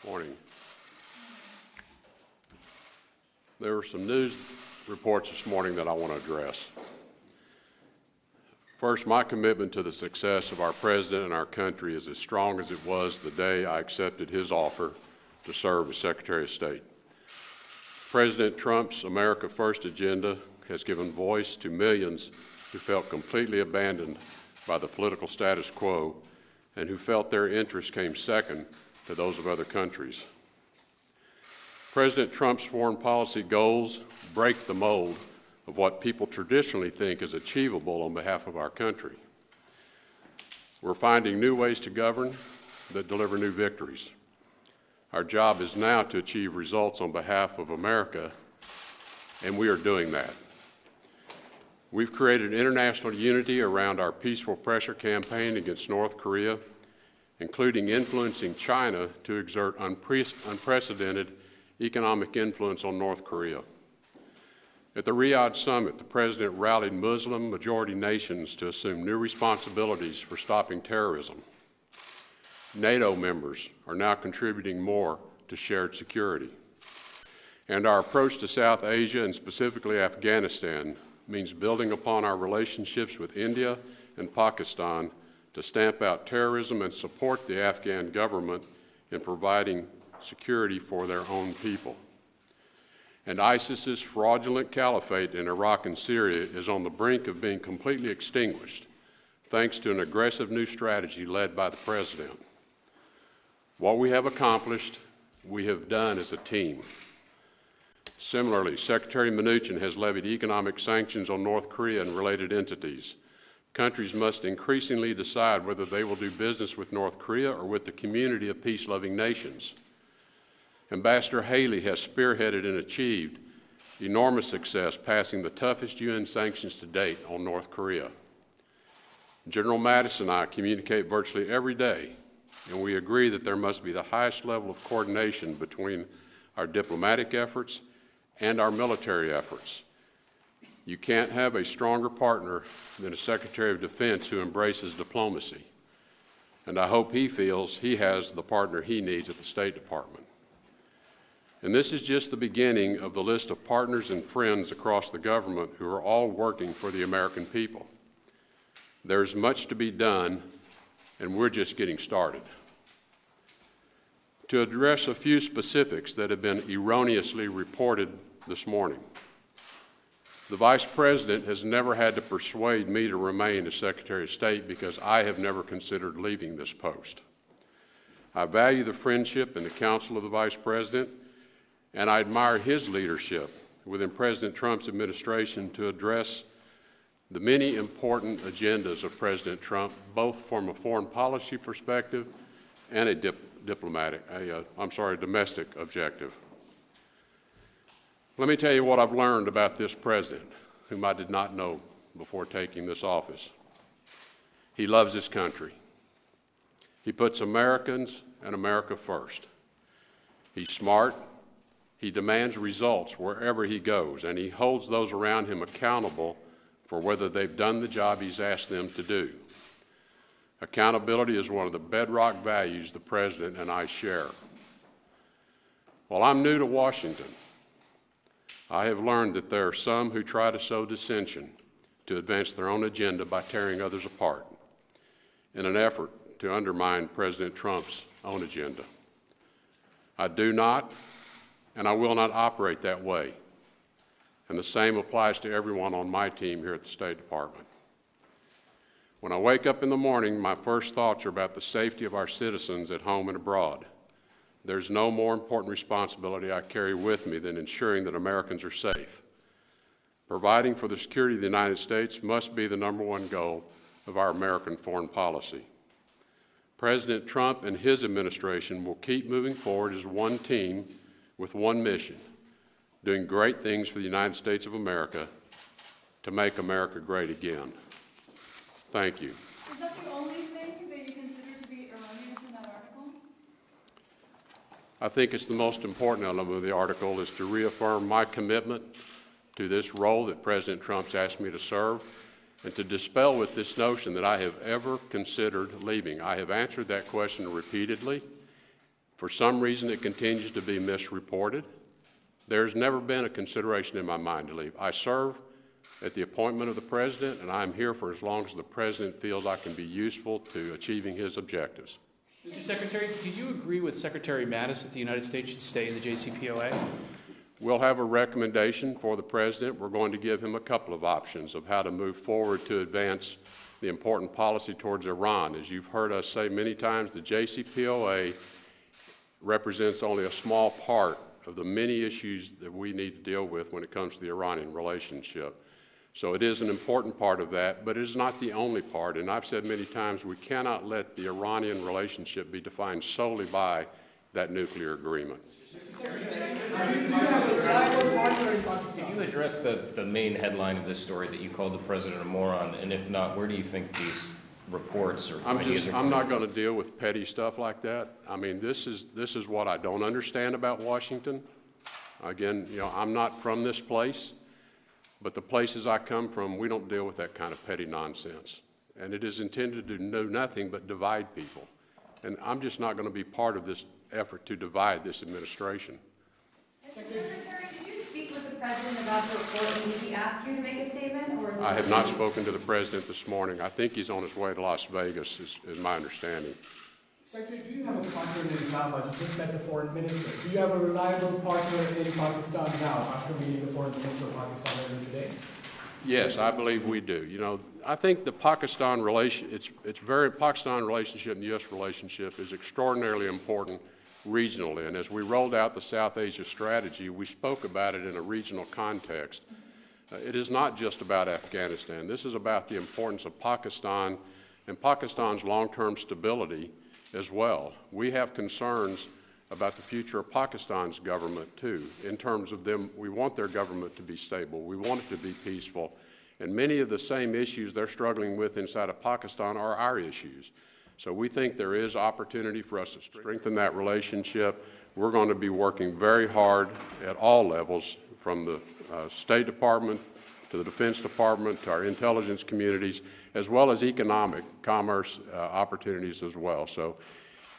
Morning. There are some news reports this morning that I want to address. First, my commitment to the success of our President and our country is as strong as it was the day I accepted his offer to serve as Secretary of State. President Trump's America First agenda has given voice to millions who felt completely abandoned by the political status quo and who felt their interests came second to those of other countries. President Trump's foreign policy goals break the mold of what people traditionally think is achievable on behalf of our country. We're finding new ways to govern that deliver new victories. Our job is now to achieve results on behalf of America, and we are doing that. We've created international unity around our peaceful pressure campaign against North Korea, including influencing China to exert unprecedented economic influence on North Korea. At the Riyadh summit, the President rallied Muslim-majority nations to assume new responsibilities for stopping terrorism. NATO members are now contributing more to shared security. And our approach to South Asia, and specifically Afghanistan, means building upon our relationships with India and Pakistan to stamp out terrorism and support the Afghan government in providing security for their own people. And ISIS's fraudulent caliphate in Iraq and Syria is on the brink of being completely extinguished, thanks to an aggressive new strategy led by the President. What we have accomplished, we have done as a team. Similarly, Secretary Mnuchin has levied economic sanctions on North Korea and related entities. Countries must increasingly decide whether they will do business with North Korea or with the community of peace-loving nations. Ambassador Haley has spearheaded and achieved enormous success passing the toughest UN sanctions to date on North Korea. General Mattis and I communicate virtually every day, and we agree that there must be the highest level of coordination between our diplomatic efforts and our military efforts. You can't have a stronger partner than a Secretary of Defense who embraces diplomacy. And I hope he feels he has the partner he needs at the State Department. And this is just the beginning of the list of partners and friends across the government who are all working for the American people. There's much to be done, and we're just getting started. To address a few specifics that have been erroneously reported this morning. The Vice President has never had to persuade me to remain as Secretary of State because I have never considered leaving this post. I value the friendship and the counsel of the Vice President, and I admire his leadership within President Trump's administration to address the many important agendas of President Trump, both from a foreign policy perspective and a domestic objective. Let me tell you what I've learned about this president, whom I did not know before taking this office. He loves his country. He puts Americans and America first. He's smart. He demands results wherever he goes, and he holds those around him accountable for whether they've done the job he's asked them to do. Accountability is one of the bedrock values the President and I share. While I'm new to Washington, I have learned that there are some who try to sow dissension to advance their own agenda by tearing others apart in an effort to undermine President Trump's own agenda. I do not, and I will not operate that way. And the same applies to everyone on my team here at the State Department. When I wake up in the morning, my first thoughts are about the safety of our citizens at home and abroad. There's no more important responsibility I carry with me than ensuring that Americans are safe. Providing for the security of the United States must be the #1 goal of our American foreign policy. President Trump and his administration will keep moving forward as one team with one mission, doing great things for the United States of America to make America great again. Thank you. Is that the only thing that you consider to be erroneous in that article? I think it's the most important element of the article is to reaffirm my commitment to this role that President Trump's asked me to serve and to dispel with this notion that I have ever considered leaving. I have answered that question repeatedly, For some reason, it continues to be misreported. There's never been a consideration in my mind to leave. I serve at the appointment of the President, and I'm here for as long as the President feels I can be useful to achieving his objectives. Mr. Secretary, do you agree with Secretary Mattis that the United States should stay in the JCPOA? We'll have a recommendation for the President. We're going to give him a couple of options of how to move forward to advance the important policy towards Iran. As you've heard us say many times, the JCPOA represents only a small part of the many issues that we need to deal with when it comes to the Iranian relationship. So it is an important part of that, but it is not the only part. And I've said many times we cannot let the Iranian relationship be defined solely by that nuclear agreement. Did you address the main headline of this story that you called the president a moron? And if not, where do you think these reports or ideas are I'm not going to deal with petty stuff like that. I mean, this is what I don't understand about Washington. Again, I'm not from this place. But the places I come from, we don't deal with that kind of petty nonsense. And it is intended to do nothing but divide people. And I'm just not going to be part of this effort to divide this administration. Mr. Secretary, did you speak with the President about the report, and did he ask you to make a statement? Or is I have not spoken to the President this morning. I think he's on his way to Las Vegas, is my understanding. Secretary, do you have a partner in Islamabad? You just met the foreign minister. Do you have a reliable partner in Pakistan now after meeting the foreign minister of Pakistan earlier today? Yes, I believe we do. I think the Pakistan relationship and the U.S. relationship is extraordinarily important regionally. And as we rolled out the South Asia strategy, we spoke about it in a regional context. It is not just about Afghanistan. This is about the importance of Pakistan and Pakistan's long-term stability as well. We have concerns about the future of Pakistan's government too, in terms of them. We want their government to be stable. We want it to be peaceful. And many of the same issues they're struggling with inside of Pakistan are our issues. So we think there is opportunity for us to strengthen that relationship. We're going to be working very hard at all levels, from the State Department to the Defense Department to our intelligence communities, as well as economic commerce opportunities as well. So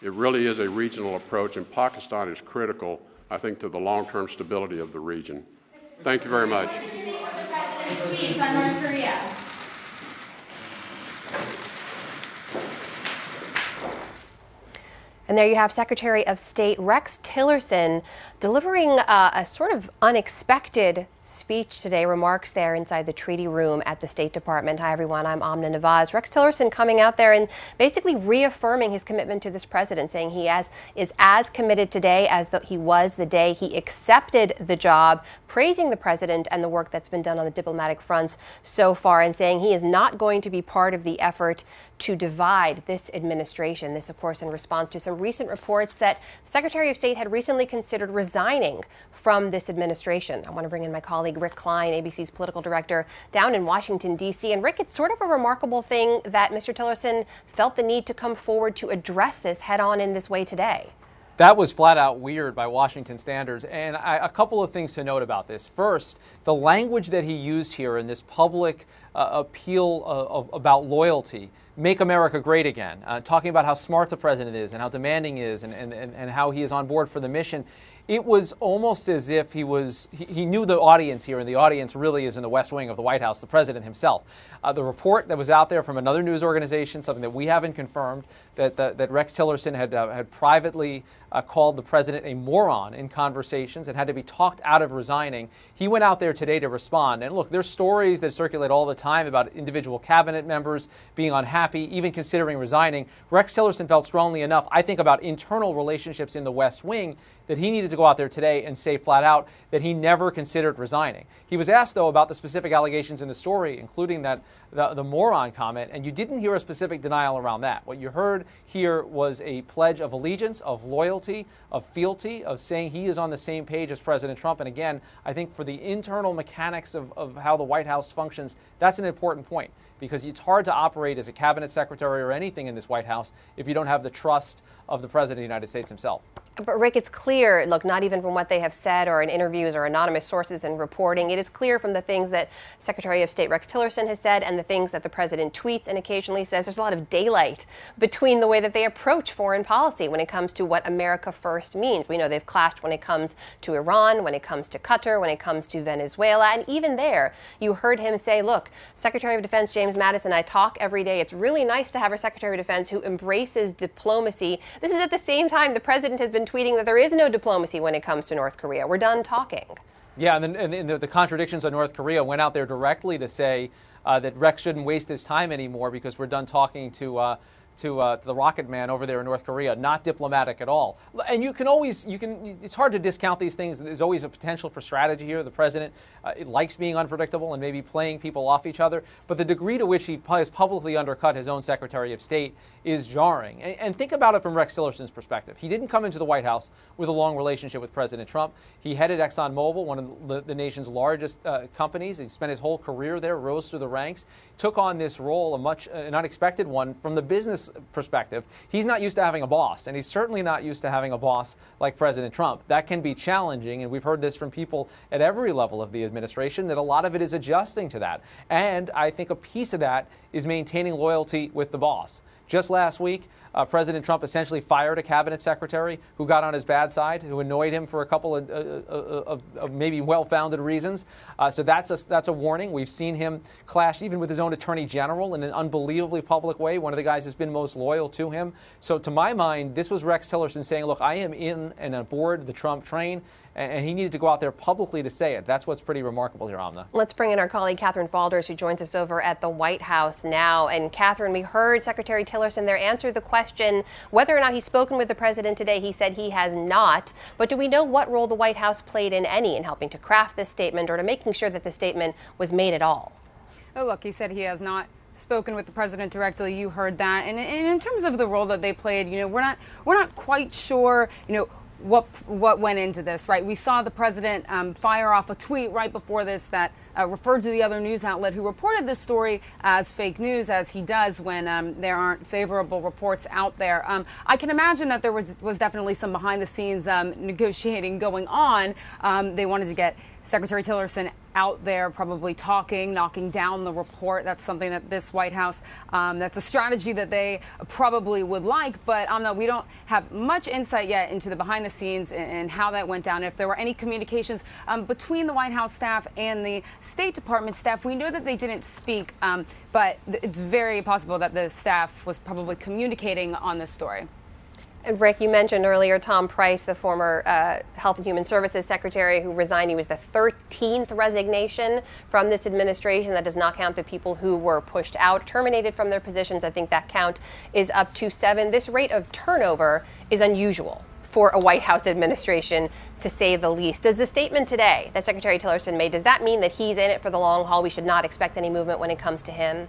it really is a regional approach, and Pakistan is critical, I think, to the long-term stability of the region. Thank you very much. What is the date of the President's tweets on North Korea? And there you have Secretary of State Rex Tillerson delivering a sort of unexpected speech today, remarks there inside the treaty room at the State Department. Hi, everyone. I'm Amna Nawaz. Rex Tillerson coming out there and basically reaffirming his commitment to this president, saying he is as committed today as he was the day he accepted the job, praising the president and the work that's been done on the diplomatic fronts so far, and saying he is not going to be part of the effort to divide this administration. This, of course, in response to some recent reports that the Secretary of State had recently considered resigning from this administration. I want to bring in my colleague Rick Klein, ABC's political director down in Washington, D.C. And Rick, it's sort of a remarkable thing that Mr. Tillerson felt the need to come forward to address this head on in this way today. That was flat out weird by Washington standards. And a couple of things to note about this. First, the language that he used here in this public appeal about loyalty, make America great again, talking about how smart the president is and how demanding he is and how he is on board for the mission. It was almost as if he knew the audience here, and the audience really is in the West Wing of the White House, the president himself. The report that was out there from another news organization, something that we haven't confirmed, that Rex Tillerson had privately called the president a moron in conversations and had to be talked out of resigning. He went out there today to respond. And look, there's stories that circulate all the time about individual cabinet members being unhappy, even considering resigning. Rex Tillerson felt strongly enough, I think, about internal relationships in the West Wing that he needed to go out there today and say flat out that he never considered resigning. He was asked, though, about the specific allegations in the story, including that the moron comment, and you didn't hear a specific denial around that. What you heard here was a pledge of allegiance, of loyalty, of fealty, of saying he is on the same page as President Trump. And again, I think for the internal mechanics of how the White House functions, that's an important point. because it's hard to operate as a cabinet secretary or anything in this White House if you don't have the trust of the President of the United States himself. But Rick, it's clear, look, not even from what they have said or in interviews or anonymous sources and reporting, it is clear from the things that Secretary of State Rex Tillerson has said and the things that the president tweets and occasionally says, there's a lot of daylight between the way that they approach foreign policy when it comes to what America first means. We know they've clashed when it comes to Iran, when it comes to Qatar, when it comes to Venezuela. And even there, you heard him say, look, Secretary of Defense James Mattis and I talk every day. It's really nice to have a Secretary of Defense who embraces diplomacy. This is at the same time the president has been tweeting that there is no diplomacy when it comes to North Korea. We're done talking. Yeah, and the contradictions on North Korea went out there directly to say that Rex shouldn't waste his time anymore because we're done talking to the rocket man over there in North Korea. Not diplomatic at all. And it's hard to discount these things. There's always a potential for strategy here. The president likes being unpredictable and maybe playing people off each other. But the degree to which he has publicly undercut his own Secretary of State is jarring. And think about it from Rex Tillerson's perspective. He didn't come into the White House with a long relationship with President Trump. He headed ExxonMobil, one of the nation's largest companies. He spent his whole career there, rose through the ranks, took on this role, an unexpected one from the business perspective. He's not used to having a boss, and he's certainly not used to having a boss like President Trump. That can be challenging, and we've heard this from people at every level of the administration, that a lot of it is adjusting to that. And I think a piece of that is maintaining loyalty with the boss. Just last week, President Trump essentially fired a cabinet secretary who got on his bad side, who annoyed him for a couple of maybe well-founded reasons. So that's a warning. We've seen him clash even with his own attorney general in an unbelievably public way, one of the guys who's been most loyal to him. So to my mind, this was Rex Tillerson saying, look, I am in and aboard the Trump train. And he needed to go out there publicly to say it. That's what's pretty remarkable here, Amna. Let's bring in our colleague, Catherine Falders, who joins us over at the White House now. And Catherine, we heard Secretary Tillerson there answer the question whether or not he's spoken with the president today. He said he has not. But do we know what role the White House played, in any, in helping to craft this statement or to making sure that the statement was made at all? Oh, look, he said he has not spoken with the president directly. You heard that. And in terms of the role that they played, we're not quite sure, what went into this, right? We saw the president fire off a tweet right before this that referred to the other news outlet who reported this story as fake news, as he does when there aren't favorable reports out there. I can imagine that there was definitely some behind the scenes negotiating going on. They wanted to get Secretary Tillerson out there probably talking, knocking down the report. That's something that this White House, that's a strategy that they probably would like. But we don't have much insight yet into the behind the scenes and how that went down. If there were any communications between the White House staff and the State Department staff, we know that they didn't speak, but it's very possible that the staff was probably communicating on this story. And Rick, you mentioned earlier Tom Price, the former Health and Human Services Secretary who resigned. He was the 13th resignation from this administration. That does not count the people who were pushed out, terminated from their positions. I think that count is up to 7. This rate of turnover is unusual for a White House administration, to say the least. Does the statement today that Secretary Tillerson made, does that mean that he's in it for the long haul? We should not expect any movement when it comes to him?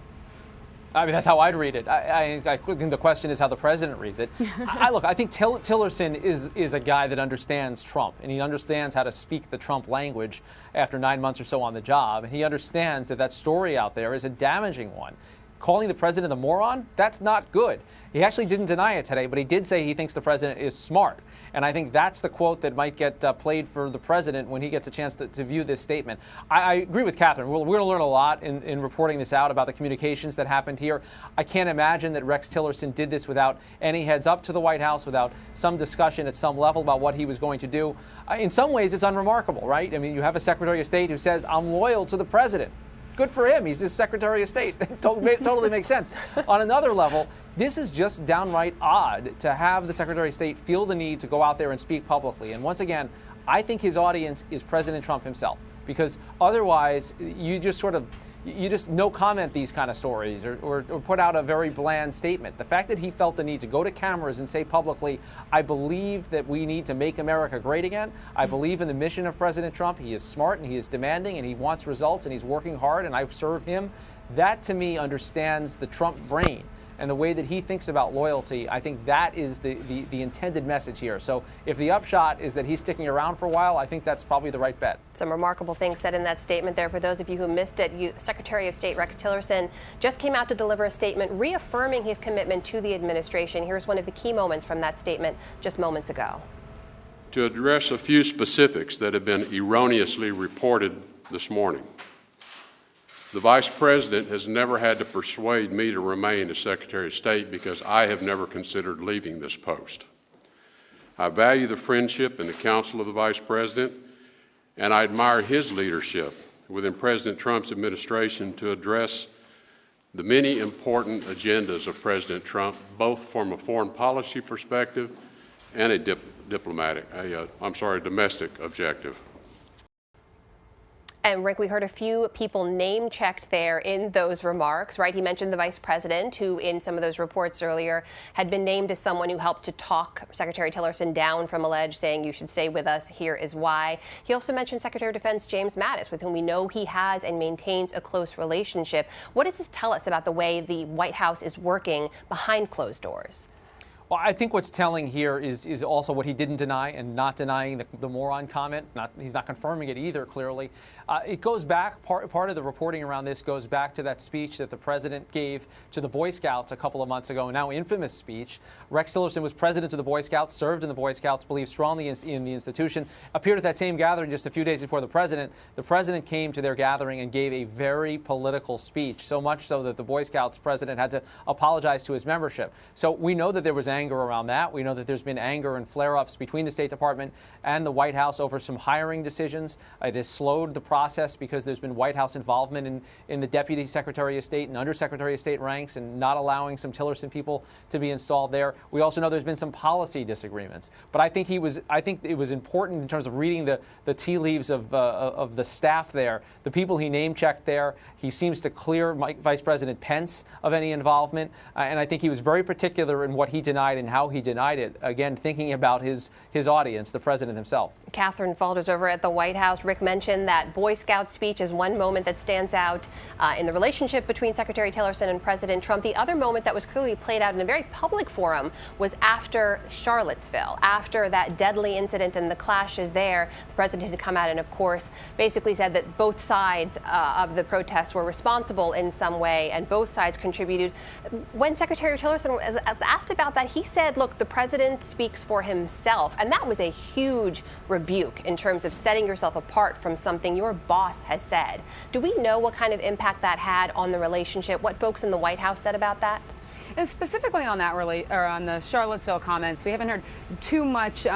I mean, that's how I'd read it. I think the question is how the president reads it. I think Tillerson is a guy that understands Trump, and he understands how to speak the Trump language after 9 months or so on the job. And he understands that story out there is a damaging one. Calling the president a moron, that's not good. He actually didn't deny it today, but he did say he thinks the president is smart. And I think that's the quote that might get played for the president when he gets a chance to view this statement. I agree with Catherine. We're going to learn a lot in reporting this out about the communications that happened here. I can't imagine that Rex Tillerson did this without any heads up to the White House, without some discussion at some level about what he was going to do. In some ways, it's unremarkable, right? I mean, you have a Secretary of State who says, I'm loyal to the president. Good for him. He's his Secretary of State. Totally makes sense. On another level, this is just downright odd to have the Secretary of State feel the need to go out there and speak publicly. And once again, I think his audience is President Trump himself, because otherwise you just no comment these kind of stories or put out a very bland statement. The fact that he felt the need to go to cameras and say publicly, I believe that we need to make America great again. I believe in the mission of President Trump. He is smart and he is demanding and he wants results and he's working hard and I've served him. That to me understands the Trump brain. and the way that he thinks about loyalty, I think that is the intended message here. So if the upshot is that he's sticking around for a while, I think that's probably the right bet. Some remarkable things said in that statement there. For those of you who missed it, Secretary of State Rex Tillerson just came out to deliver a statement reaffirming his commitment to the administration. Here's one of the key moments from that statement just moments ago. To address a few specifics that have been erroneously reported this morning. The Vice President has never had to persuade me to remain as Secretary of State because I have never considered leaving this post. I value the friendship and the counsel of the Vice President, and I admire his leadership within President Trump's administration to address the many important agendas of President Trump, both from a foreign policy perspective and a domestic objective. And Rick, we heard a few people name-checked there in those remarks, right? He mentioned the vice president, who in some of those reports earlier had been named as someone who helped to talk Secretary Tillerson down from a ledge, saying you should stay with us, here is why. He also mentioned Secretary of Defense James Mattis, with whom we know he has and maintains a close relationship. What does this tell us about the way the White House is working behind closed doors? Well, I think what's telling here is also what he didn't deny and not denying the moron comment. He's not confirming it either, clearly. It goes back, part of the reporting around this goes back to that speech that the president gave to the Boy Scouts a couple of months ago, a now infamous speech. Rex Tillerson was president of the Boy Scouts, served in the Boy Scouts, believed strongly in the institution, appeared at that same gathering just a few days before the president. The president came to their gathering and gave a very political speech, so much so that the Boy Scouts president had to apologize to his membership. So we know that there was anger around that. We know that there's been anger and flare-ups between the State Department and the White House over some hiring decisions. It has slowed the process because there's been White House involvement in the Deputy Secretary of State and Undersecretary of State ranks and not allowing some Tillerson people to be installed there. We also know there's been some policy disagreements. But I think it was important in terms of reading the tea leaves of the staff there, the people he name-checked there. He seems to clear Vice President Pence of any involvement. And I think he was very particular in what he denied and how he denied it, again, thinking about his audience, the president himself. Catherine Faulders over at the White House. Rick mentioned that Boy Scout speech is one moment that stands out in the relationship between Secretary Tillerson and President Trump. The other moment that was clearly played out in a very public forum was after Charlottesville, after that deadly incident and the clashes there. The president had come out and, of course, basically said that both sides of the protests were responsible in some way and both sides contributed. When Secretary Tillerson was asked about that, he said, look, the president speaks for himself. And that was a huge rebuke in terms of setting yourself apart from something your boss has said. Do we know what kind of impact that had on the relationship? What folks in the White House said about that? And specifically on that, on the Charlottesville comments, we haven't heard too much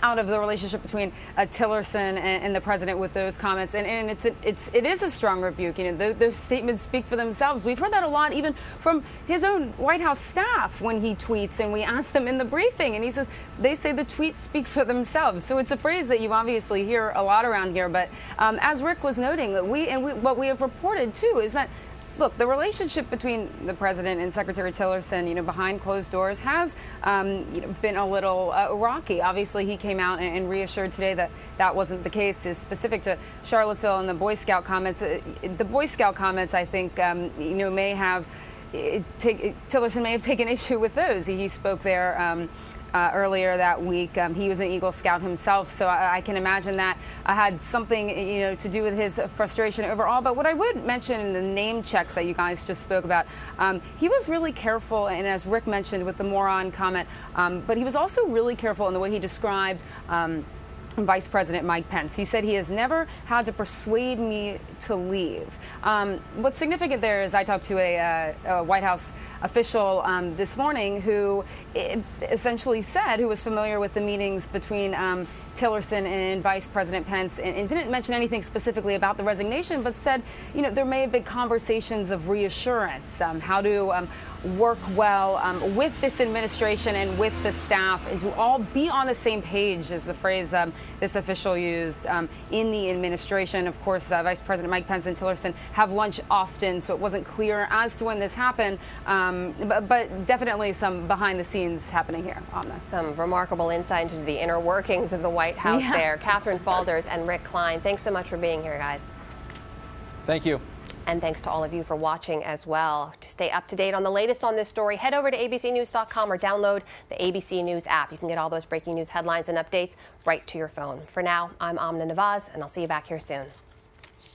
out of the relationship between Tillerson and the president with those comments, and it is a strong rebuke. You know, those statements speak for themselves. We've heard that a lot, even from his own White House staff when he tweets, and we asked them in the briefing, and he says they say the tweets speak for themselves. So it's a phrase that you obviously hear a lot around here. But as Rick was noting, what we have reported too is that, look, the relationship between the president and Secretary Tillerson, behind closed doors has, been a little rocky. Obviously, he came out and reassured today that that wasn't the case. Is specific to Charlottesville and the Boy Scout comments. The Boy Scout comments, I think, may have Tillerson may have taken issue with those. He spoke there. Earlier that week. He was an Eagle Scout himself, so I can imagine that had something to do with his frustration overall. But what I would mention in the name checks that you guys just spoke about, he was really careful, and as Rick mentioned with the moron comment, but he was also really careful in the way he described Vice President Mike Pence. He said he has never had to persuade me to leave. What's significant there is I talked to a White House official this morning who essentially said, who was familiar with the meetings between Tillerson and Vice President Pence, and didn't mention anything specifically about the resignation, but said, there may have been conversations of reassurance, how to work well with this administration and with the staff, and to all be on the same page, is the phrase this official used, in the administration. Of course, Vice President Mike Pence and Tillerson have lunch often, so it wasn't clear as to when this happened, but definitely some behind the scenes happening here on this. Some remarkable insight into the inner workings of the White House there. Catherine Faulders and Rick Klein, thanks so much for being here, guys. Thank you. And thanks to all of you for watching as well. To stay up to date on the latest on this story, head over to abcnews.com or download the ABC News app. You can get all those breaking news headlines and updates right to your phone. For now, I'm Amna Nawaz, and I'll see you back here soon.